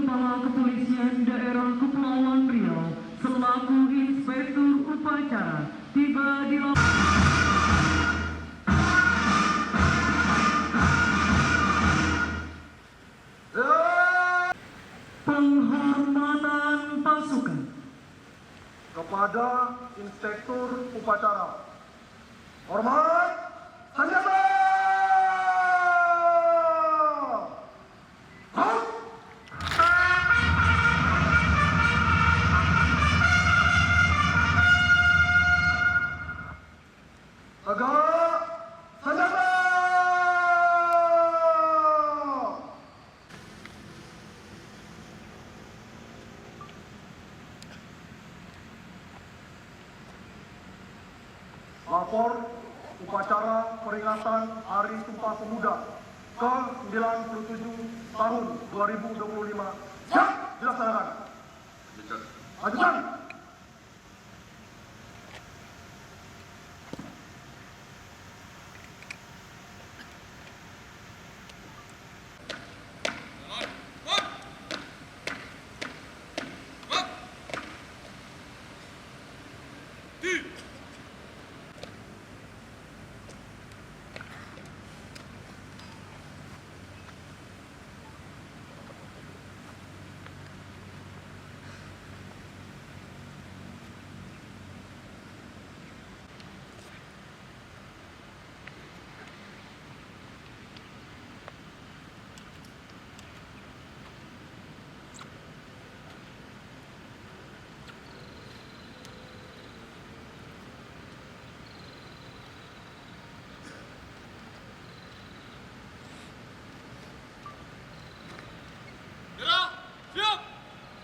Kepala Kepolisian Daerah Kepulauan Riau selaku Inspektur Upacara tiba di penghormatan pasukan kepada Inspektur Upacara. Hormat, senjata! Tegak, senjata! Lapor upacara peringatan Hari Sumpah Pemuda ke-97 tahun 2025 siap dilaksanakan. Lanjutkan.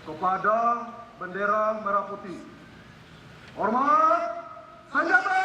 Kepada bendera merah putih. Hormat, senjata!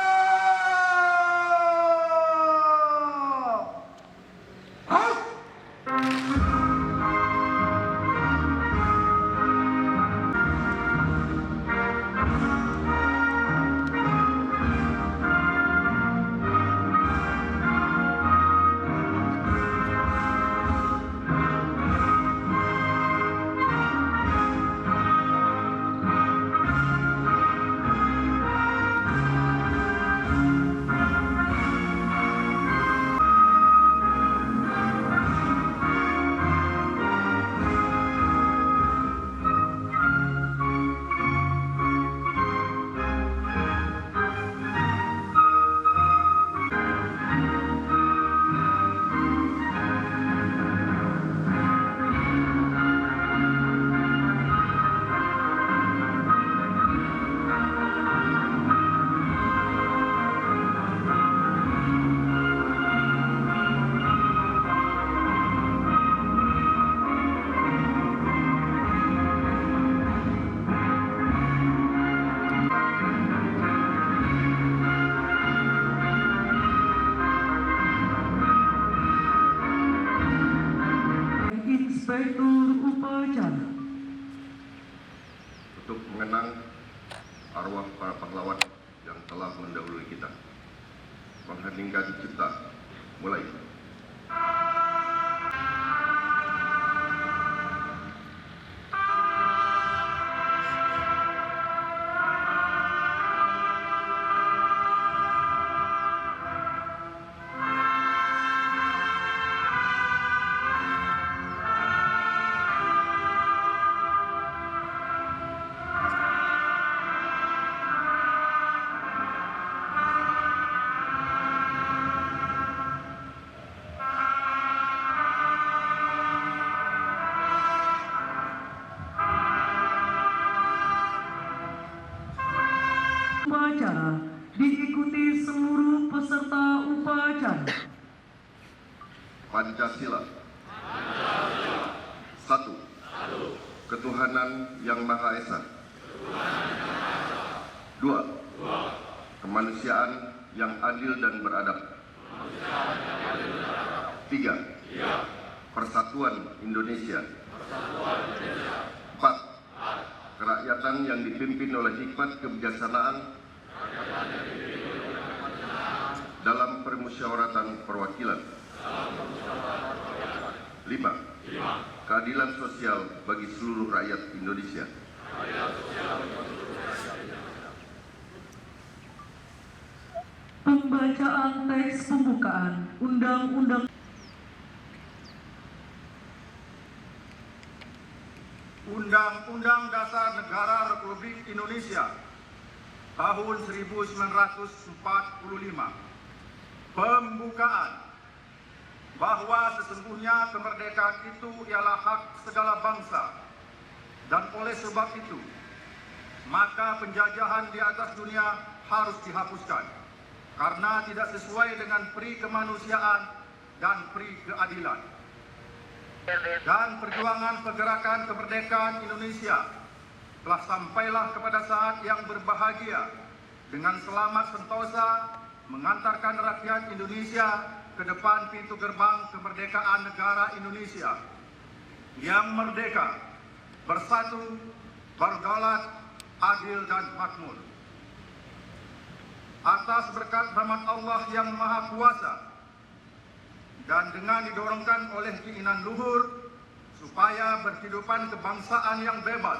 Inspektur Upacara untuk mengenang arwah para pahlawan yang telah mendahului kita. Mengheningkan cipta, mulai. upacara diikuti seluruh peserta upacara. Pancasila. Satu. Ketuhanan yang Maha Esa. Dua. Kemanusiaan yang adil dan beradab. Tiga. Persatuan Indonesia. Empat. Kerakyatan yang dipimpin oleh hikmat kebijaksanaan dalam permusyawaratan perwakilan. 5. keadilan sosial bagi seluruh rakyat Indonesia. Pembacaan teks pembukaan Undang-Undang Undang-Undang Dasar Negara Republik Indonesia tahun 1945. Pembukaan. Bahwa sesungguhnya kemerdekaan itu ialah hak segala bangsa, dan oleh sebab itu maka penjajahan di atas dunia harus dihapuskan karena tidak sesuai dengan pri kemanusiaan dan pri keadilan. Dan perjuangan pergerakan kemerdekaan Indonesia telah sampailah kepada saat yang berbahagia dengan selamat sentosa mengantarkan rakyat Indonesia ke depan pintu gerbang kemerdekaan negara Indonesia yang merdeka, bersatu, berdaulat, adil dan makmur. Atas berkat rahmat Allah yang Maha Kuasa dan dengan didorongkan oleh keinginan luhur supaya berkehidupan kebangsaan yang bebas,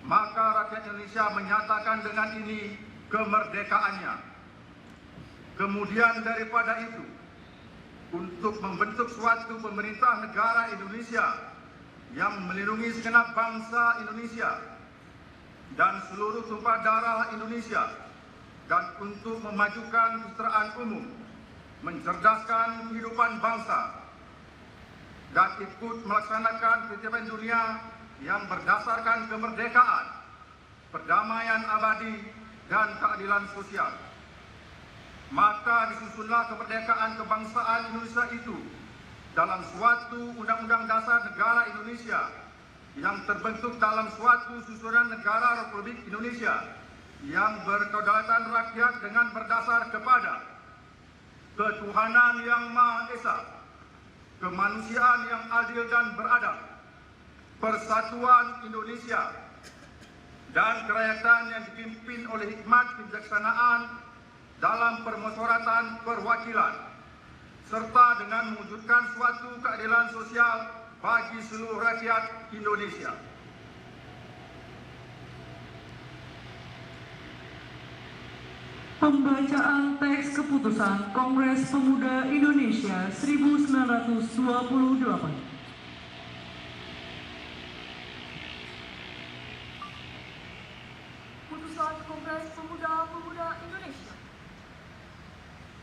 maka rakyat Indonesia menyatakan dengan ini kemerdekaannya. Kemudian daripada itu, untuk membentuk suatu pemerintah negara Indonesia yang melindungi segenap bangsa Indonesia dan seluruh tumpah darah Indonesia, dan untuk memajukan kesejahteraan umum, mencerdaskan kehidupan bangsa, dan ikut melaksanakan ketertiban dunia yang berdasarkan kemerdekaan, perdamaian abadi, dan keadilan sosial. Maka disusunlah kemerdekaan kebangsaan Indonesia itu dalam suatu Undang-Undang Dasar Negara Indonesia yang terbentuk dalam suatu susunan negara Republik Indonesia yang berkedaulatan rakyat dengan berdasar kepada ketuhanan yang Maha Esa, kemanusiaan yang adil dan beradab, persatuan Indonesia, dan kerakyatan yang dipimpin oleh hikmat kebijaksanaan dalam permusyawaratan perwakilan, serta dengan mewujudkan suatu keadilan sosial bagi seluruh rakyat Indonesia. Pembacaan teks keputusan Kongres Pemuda Indonesia 1928. Putusan Kongres Pemuda Indonesia.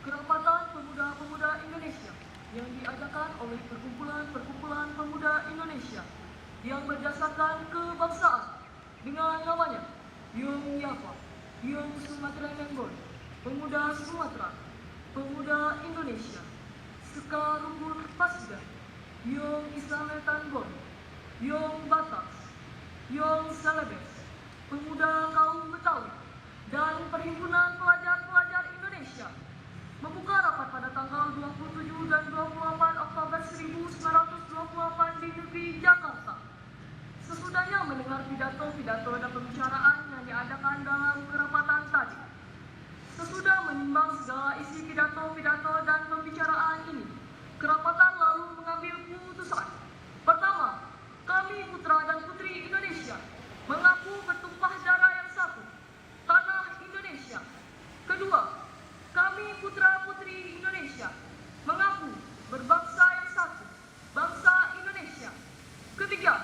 Kerapatan Pemuda-Pemuda Indonesia yang diadakan oleh perkumpulan-perkumpulan pemuda Indonesia yang berdasarkan kebangsaan dengan namanya Yung Yapa, Yung Sumatera Menggol, Pemuda Sumatera, Pemuda Indonesia, Sekarubun Pasda, Yung Islametan Bon, Yung Batak, Yung Celebes, Pemuda Kaum Betawi, dan Perhimpunan Pelajar-Pelajar Indonesia membuka rapat pada tanggal 27 dan 28 Oktober 1928 di negeri Jakarta. Sesudahnya mendengar pidato-pidato dan pembicaraan yang diadakan dalam kerapatan tadi. Sesudah menimbang segala isi pidato-pidato dan pembicaraan ini, kerapatan lalu mengambil putusan. Pertama, kami putra dan putri Indonesia mengaku bertumpah darah yang satu, tanah Indonesia. Kedua, kami putra-putri Indonesia mengaku berbangsa yang satu, bangsa Indonesia. Ketiga,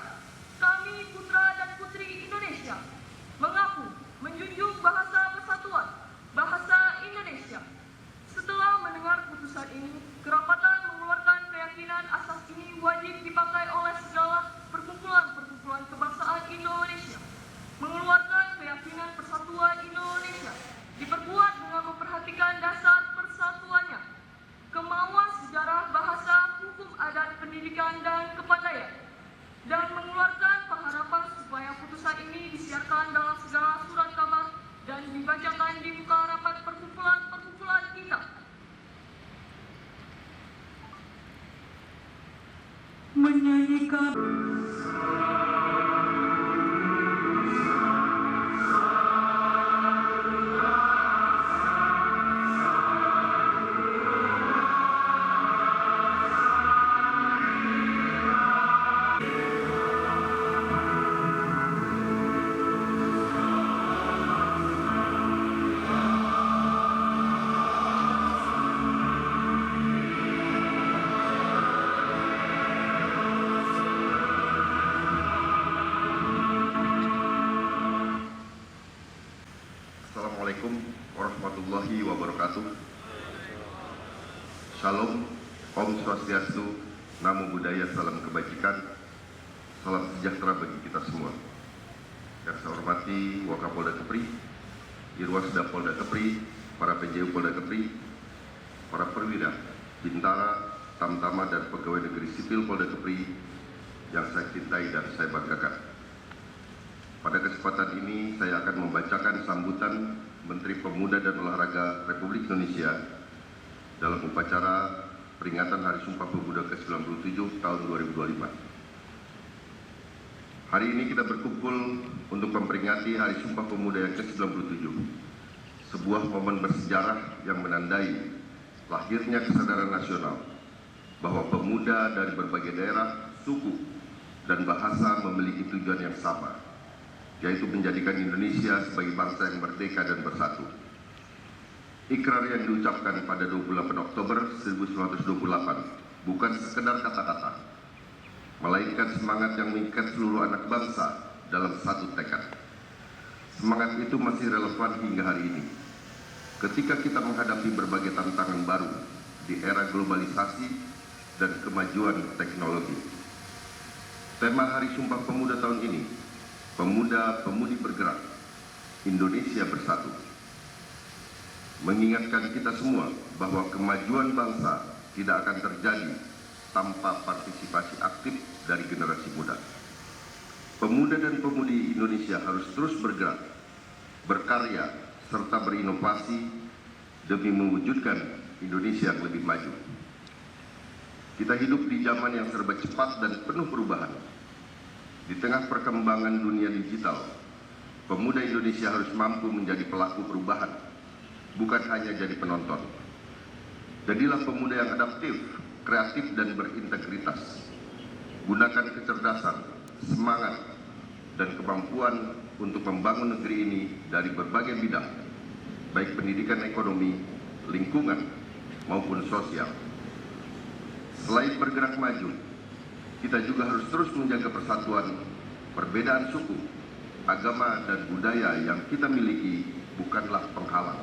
kami putra dan putri Indonesia mengaku menjunjung bahasa persatuan, bahasa Indonesia. Setelah mendengar putusan ini, kerapatan mengeluarkan keyakinan asas ini wajib dipakai oleh segala perkumpulan-perkumpulan kebangsaan Indonesia. Mengeluarkan keyakinan persatuan Indonesia diperkuat dengan memperhatikan dasar persatuannya, kemauan sejarah, bahasa, hukum adat, pendidikan, dan kepandaian, dan mengeluarkan pengharapan supaya putusan ini disiarkan dalam segala surat kabar dan dibacakan di muka rapat perkumpulan-perkumpulan kita. Menyanyikan Shalom, Om Swastiastu, Namo Buddhaya, salam kebajikan, salam sejahtera bagi kita semua. Yang saya hormati Wakapolda Kepri, Irwasda Polda Kepri, para PJU Polda Kepri, para perwira, bintara, tamtama dan pegawai negeri sipil Polda Kepri yang saya cintai dan saya banggakan. Pada kesempatan ini saya akan membacakan sambutan Menteri Pemuda dan Olahraga Republik Indonesia dalam upacara peringatan Hari Sumpah Pemuda ke-97 tahun 2025. Hari ini kita berkumpul untuk memperingati Hari Sumpah Pemuda yang ke-97, sebuah momen bersejarah yang menandai lahirnya kesadaran nasional bahwa pemuda dari berbagai daerah, suku, dan bahasa memiliki tujuan yang sama, yaitu menjadikan Indonesia sebagai bangsa yang merdeka dan bersatu. Ikrar yang diucapkan pada 28 Oktober 1928 bukan sekedar kata-kata, melainkan semangat yang mengikat seluruh anak bangsa dalam satu tekad. Semangat itu masih relevan hingga hari ini, ketika kita menghadapi berbagai tantangan baru di era globalisasi dan kemajuan teknologi. Tema Hari Sumpah Pemuda tahun ini, Pemuda-Pemudi Bergerak, Indonesia Bersatu, mengingatkan kita semua bahwa kemajuan bangsa tidak akan terjadi tanpa partisipasi aktif dari generasi muda. Pemuda dan pemudi Indonesia harus terus bergerak, berkarya, serta berinovasi demi mewujudkan Indonesia yang lebih maju. Kita hidup di zaman yang serba cepat dan penuh perubahan. Di tengah perkembangan dunia digital, pemuda Indonesia harus mampu menjadi pelaku perubahan, bukan hanya jadi penonton. Jadilah pemuda yang adaptif, kreatif, dan berintegritas. Gunakan kecerdasan, semangat, dan kemampuan untuk membangun negeri ini dari berbagai bidang, baik pendidikan, ekonomi, lingkungan, maupun sosial. Selain bergerak maju, kita juga harus terus menjaga persatuan. Perbedaan suku, agama, dan budaya yang kita miliki bukanlah penghalang,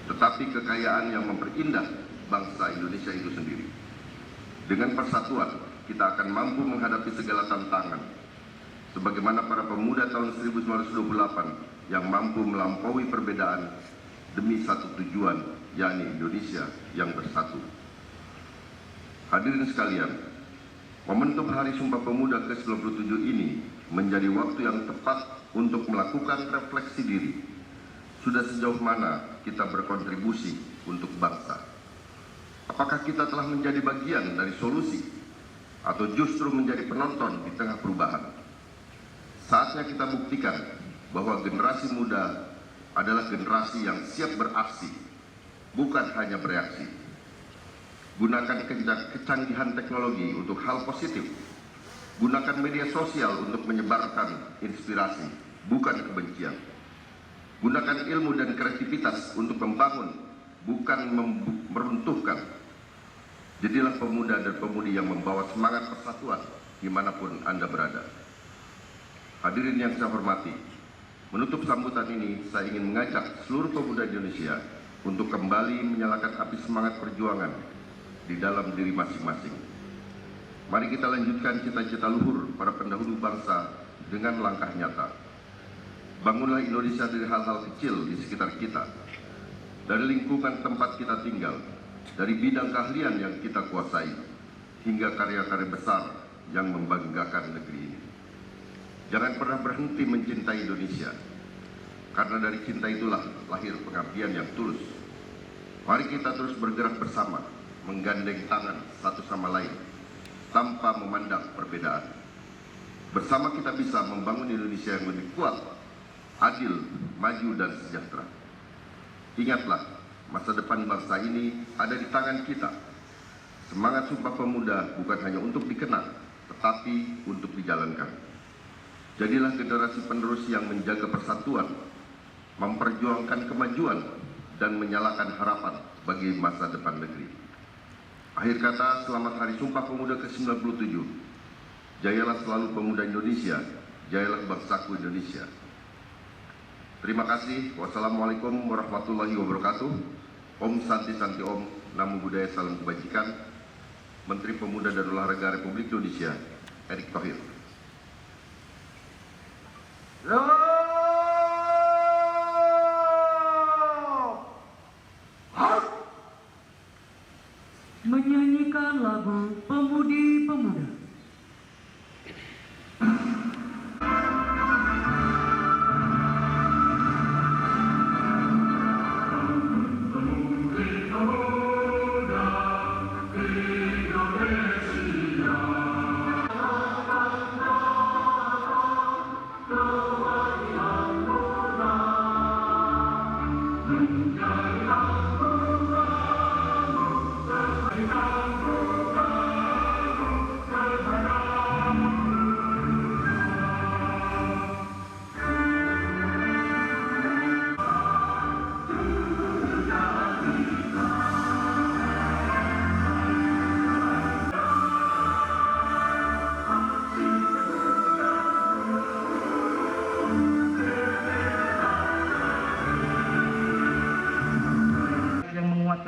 tetapi kekayaan yang memperindah bangsa Indonesia itu sendiri. Dengan persatuan, kita akan mampu menghadapi segala tantangan, sebagaimana para pemuda tahun 1928 yang mampu melampaui perbedaan demi satu tujuan, yakni Indonesia yang bersatu. Hadirin sekalian, momentum Hari Sumpah Pemuda ke-97 ini menjadi waktu yang tepat untuk melakukan refleksi diri. Sudah sejauh mana kita berkontribusi untuk bangsa? Apakah kita telah menjadi bagian dari solusi atau justru menjadi penonton di tengah perubahan? Saatnya kita buktikan bahwa generasi muda adalah generasi yang siap beraksi, bukan hanya bereaksi. Gunakan kecanggihan teknologi untuk hal positif. Gunakan media sosial untuk menyebarkan inspirasi, bukan kebencian. Gunakan ilmu dan kreativitas untuk membangun, bukan meruntuhkan. Jadilah pemuda dan pemudi yang membawa semangat persatuan dimanapun Anda berada. Hadirin yang saya hormati, menutup sambutan ini saya ingin mengajak seluruh pemuda Indonesia untuk kembali menyalakan api semangat perjuangan di dalam diri masing-masing. Mari kita lanjutkan cita-cita luhur para pendahulu bangsa dengan langkah nyata. Bangunlah Indonesia dari hal-hal kecil di sekitar kita, dari lingkungan tempat kita tinggal, dari bidang keahlian yang kita kuasai, hingga karya-karya besar yang membanggakan negeri ini. Jangan pernah berhenti mencintai Indonesia, karena dari cinta itulah lahir pengabdian yang tulus. Mari kita terus bergerak bersama, menggandeng tangan satu sama lain, tanpa memandang perbedaan. Bersama kita bisa membangun Indonesia yang lebih kuat, adil, maju, dan sejahtera. Ingatlah, masa depan bangsa ini ada di tangan kita. Semangat Sumpah Pemuda bukan hanya untuk dikenang, tetapi untuk dijalankan. Jadilah generasi penerus yang menjaga persatuan, memperjuangkan kemajuan, dan menyalakan harapan bagi masa depan negeri. Akhir kata, selamat Hari Sumpah Pemuda ke-97. Jayalah selalu pemuda Indonesia, jayalah bangsaku Indonesia. Terima kasih. Wassalamualaikum warahmatullahi wabarakatuh. Om Santi Santi Om. Namo Buddhaya Salam Kebajikan, Menteri Pemuda dan Olahraga Republik Indonesia, Erick Thohir. Menyanyikan lagu Pemudi-Pemuda.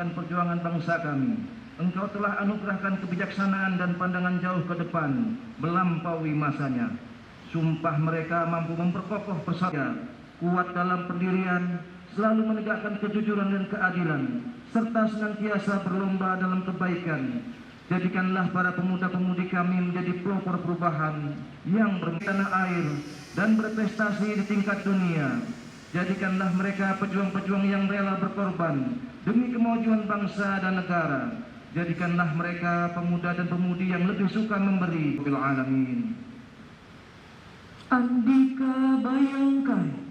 Perjuangan bangsa kami, Engkau telah anugerahkan kebijaksanaan dan pandangan jauh ke depan melampaui masanya. Sumpah mereka mampu memperkokoh persatuan, kuat dalam pendirian, selalu menegakkan kejujuran dan keadilan, serta senantiasa berlomba dalam kebaikan. Jadikanlah para pemuda-pemudi kami menjadi pelopor perubahan yang bertanah air dan berprestasi di tingkat dunia. Jadikanlah mereka pejuang-pejuang yang rela berkorban demi kemajuan bangsa dan negara. Jadikanlah mereka pemuda dan pemudi yang lebih suka memberi. Bil alamin. Andika Bayangkari.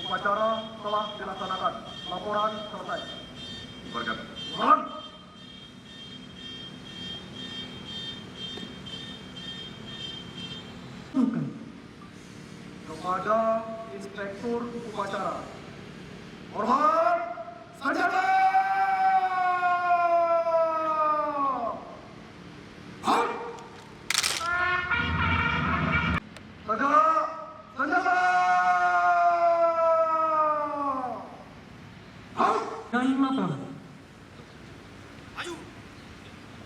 Upacara telah dilaksanakan. Laporan selesai. Bubarkan. Mohon. Bukan. Kepada Inspektur Upacara. Hormat senjata! Halt! Senjata! Halt! Dan laporan. Maju!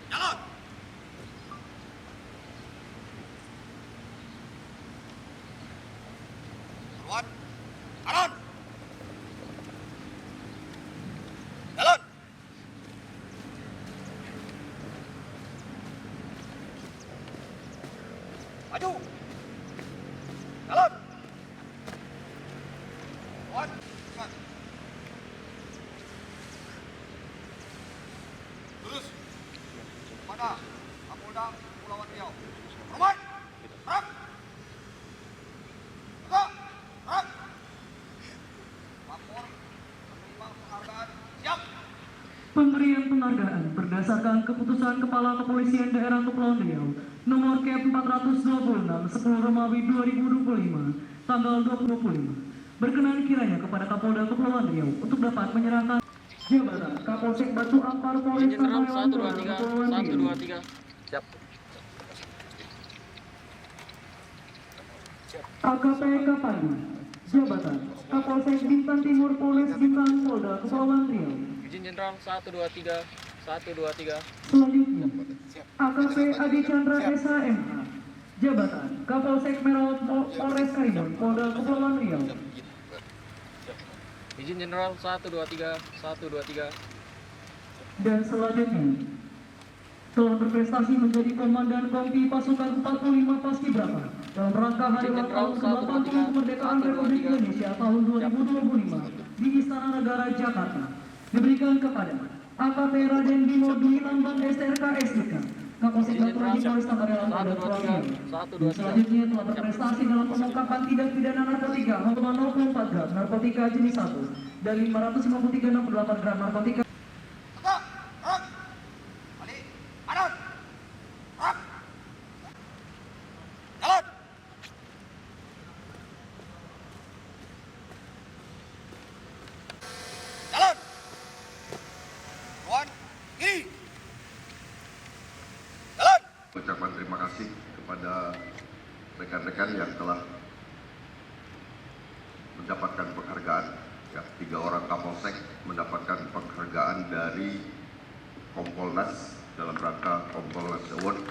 Jalan! Forward! Kanan! Jalan! Maju! Jalan! Forward! Cepat! Terus pada Kapolda Kepulauan Riau. Hormat! Gerak! Gerak! Gerak! Lapor menerima penghargaan. Siap! Pemberian penghargaan berdasarkan keputusan Kepala Kepolisian Daerah Kepulauan Riau nomor K 426 10 Romawi 2025 tanggal 2025 berkenan kiranya kepada Kapolda Kepulauan Riau untuk dapat menyerahkan jabatan Kapolsek Batu Ampar Polres Jenderal Kepulauan 123 Riau. Siap. AKP Kapadi, jabatan Kapolsek Bintan Timur Polres Bintan Polda Kepulauan Riau. Izin Jenderal 123 Selanjutnya, AKP Adi Chandra SHMH, jabatan Kapolsek Merauke Polres Karimun Polda Kepulauan Riau. Izin Jenderal 123 Dan selanjutnya, telah berprestasi menjadi Komandan Kompi Pasukan 45 Paskibraka dalam rangka Hari Ulang Tahun ke-80 Kemerdekaan Republik Indonesia tahun 2025 di Istana Negara Jakarta. diberikan kepada AKP Raden Bimo Dwi Lambang STRK SDK Kapolsek Baturaji Polres Tambarelang Polda Purwakarta. Dan selanjutnya telah berprestasi dalam pengungkapan tindak pidana narkotika 0,04 gram narkotika jenis 1 dari 553,68 gram narkotika. Gerak. Balik. Kanan. Gerak. Jalan. Jalan. Kawan. Kiri. Jalan. Ucapan terima kasih kepada rekan-rekan yang telah mendapatkan penghargaan. Ya, 3 orang Kapolsek mendapatkan penghargaan dari Kompolnas dalam rangka Kompolnas Award.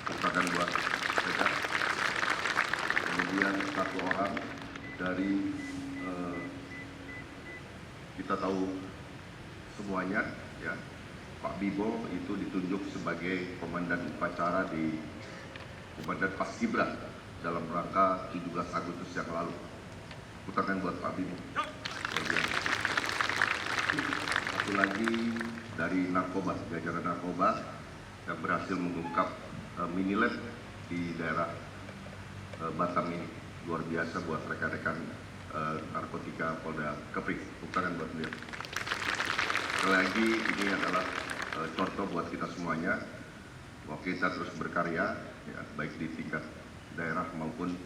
Bukan buat mereka. Kemudian 1 orang dari kita tahu semuanya, ya, Pak Bibo itu ditunjuk sebagai komandan upacara di Komandan Paskibra dalam rangka 17 Agustus yang lalu. Putarkan buat Pak Bibo. Satu lagi dari narkoba, jajaran narkoba yang berhasil mengungkap minilet di daerah Batam ini. Luar biasa buat rekan-rekan narkotika Polda Kepri. Putarkan buat beliau. Sekali lagi ini adalah contoh buat kita semuanya bahwa kita terus berkarya, ya, baik di tingkat daerah maupun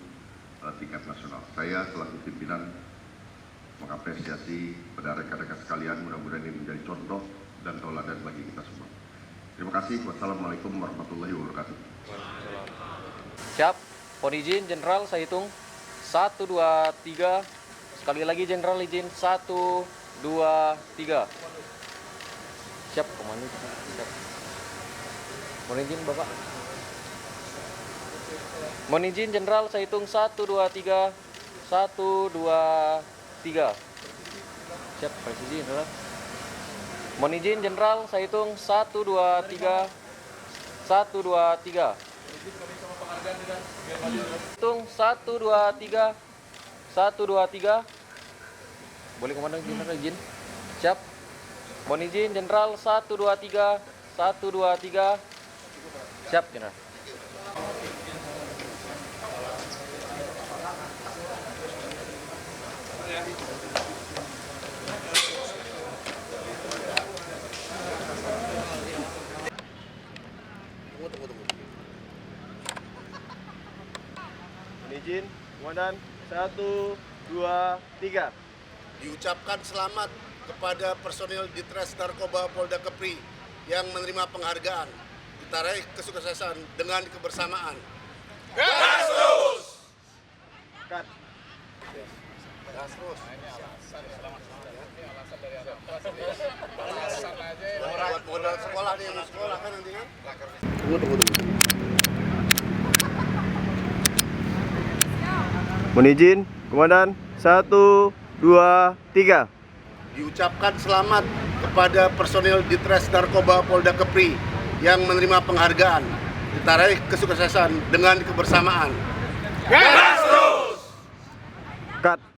tingkat nasional. Saya selaku pimpinan mengapresiasi pada rekan-rekan sekalian, mudah-mudahan ini menjadi contoh dan tauladan bagi kita semua. Terima kasih. Wassalamualaikum warahmatullahi wabarakatuh. Siap. Mohon izin Jenderal, saya hitung 1, 2, 3. Sekali lagi Jenderal izin 1, 2, 3. Siap, komandan. Siap. Mohon izin Bapak. Mohon izin Jenderal, saya hitung 1, 2, 3. 1, 2, 3. Siap, presisi Jenderal. Mohon izin Jenderal, saya hitung 1, 2, 3. 1, 2, 3. Hitung 1, 2, 3. 1, 2, 3. Boleh Komandan Jenderal izin. Siap. Mohon izin Jenderal 1, 2, 3. 1, 2, 3. Siap Jenderal. Izin, Komandan, 1, 2, 3. Diucapkan selamat kepada personil Ditres Narkoba Polda Kepri yang menerima penghargaan. Kita raih kesuksesan dengan kebersamaan. Gas terus! Cut. Gas terus. Buat modal sekolah nih, mau sekolah kan nanti kan? Tunggu. Mohon izin, Komandan, 1, 2, 3. Diucapkan selamat kepada personil Ditres Narkoba Polda Kepri yang menerima penghargaan. Kita raih kesuksesan dengan kebersamaan. Gas terus! Cut.